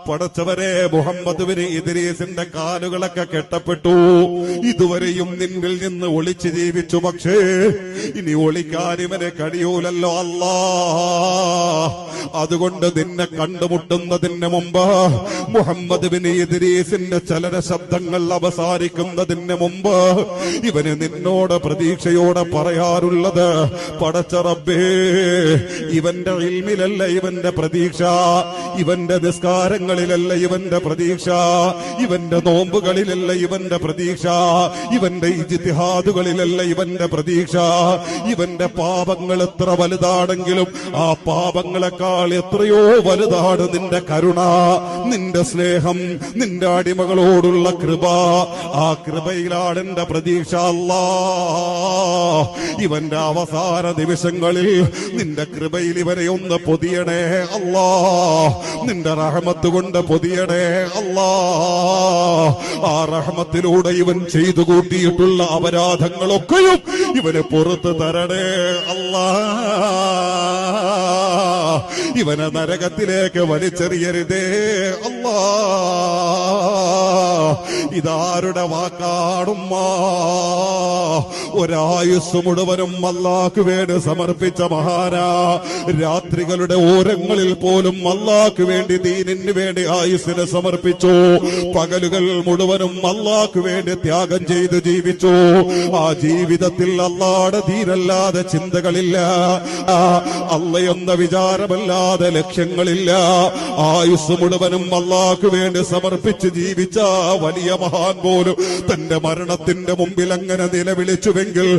പടച്ചവരെ മുഹമ്മദ് ബിൻ ഇദ്രീസിന്റെ കാലുകളൊക്കെ കെട്ടപ്പെട്ടു. ഇതുവരെയും നിന്നിൽ നിന്ന് ഒളിച്ചു ജീവിച്ചു. പക്ഷേ ഇനി ഒളിക്കാൻ ഇവനെ കഴിയൂലല്ലോ അല്ലാ. അതുകൊണ്ട് നിന്നെ കണ്ടുമുട്ടുന്നതിന് മുമ്പ്, മുഹമ്മദ് ബിൻ ഇദ്രീസിന്റെ ചലന ശബ്ദങ്ങൾ അവസാനിക്കുന്നതിന് മുമ്പ് ഇവന് നിന്നോട് പ്രതീക്ഷയോടെ പറയാറുള്ളത്, പടച്ച റബ്ബേ, ഇവന്റെ ഇൽമിലല്ല ഇവന്റെ പ്രതീക്ഷ, ഇവന്റെ നിസ്കാരങ്ങളിലല്ല ഇവന്റെ പ്രതീക്ഷ, ഇവന്റെ നോമ്പുകളിലല്ല ഇവന്റെ പ്രതീക്ഷ, ഇവന്റെ ഇജ്തിഹാദുകളിലല്ല ഇവന്റെ പ്രതീക്ഷ. ഇവന്റെ പാപങ്ങൾ എത്ര വലുതാണെങ്കിലും ആ പാപങ്ങളെക്കാൾ എത്രയോ വലുതാണ് നിന്റെ കരുണ, നിന്റെ സ്നേഹം, നിന്റെ അടിമകളോടുള്ള കൃപ. ആ കൃപയിലാണ് എന്റെ പ്രതീക്ഷ അല്ലാ. ഇവന്റെ അവസാന നിമിഷങ്ങളിൽ നിന്റെ കൃപയിൽ ഇവനെ ഒന്ന് പൊതിയണേ അല്ലാ. നിന്റെ റഹ്മത്ത് കൊണ്ട് പൊതിയണേ അല്ലാ. ആ റഹ്മത്തിലൂടെ ഇവൻ ചെയ്തു കൂട്ടിയിട്ടുള്ള അപരാധങ്ങളൊക്കെയും ഇവന് പുറത്തു തരണേ അല്ലാ. ഇവനെ നരകത്തിലേക്ക് വലിച്ചെറിയരുതേ അല്ലാ. ഇതാരുടെ വാക്കാടുമ്മാ? ഒരായുസ് മുഴുവനും അല്ലാഹ്ക്ക് വേണ്ടി സമർപ്പിച്ച മഹാനാ. രാത്രികളുടെ ഓരങ്ങളിൽ പോലും അല്ലാഹ്ക്ക് വേണ്ടി, ദീനിന് വേണ്ടി ആയുസ്സിനെ സമർപ്പിച്ചു. പകലുകൾ മുഴുവനും അല്ലാഹ്ക്ക് വേണ്ടി ത്യാഗം ചെയ്ത് ജീവിച്ചു. ആ ജീവിതത്തിൽ അല്ലാഹുടെ ദീനല്ലാതെ ചിന്തകളില്ല, അള്ളയെന്ന വിചാരമല്ലാതെ ലക്ഷ്യങ്ങളില്ല. ആയുസ് മുഴുവനും അല്ലാഹ്ക്ക് വേണ്ടി സമർപ്പിച്ച് ജീവിച്ച വലിയ മഹാൻ പോലും തന്റെ മരണത്തിന്റെ മുമ്പിൽ അങ്ങനെ നിലവിളിച്ചുവെങ്കിൽ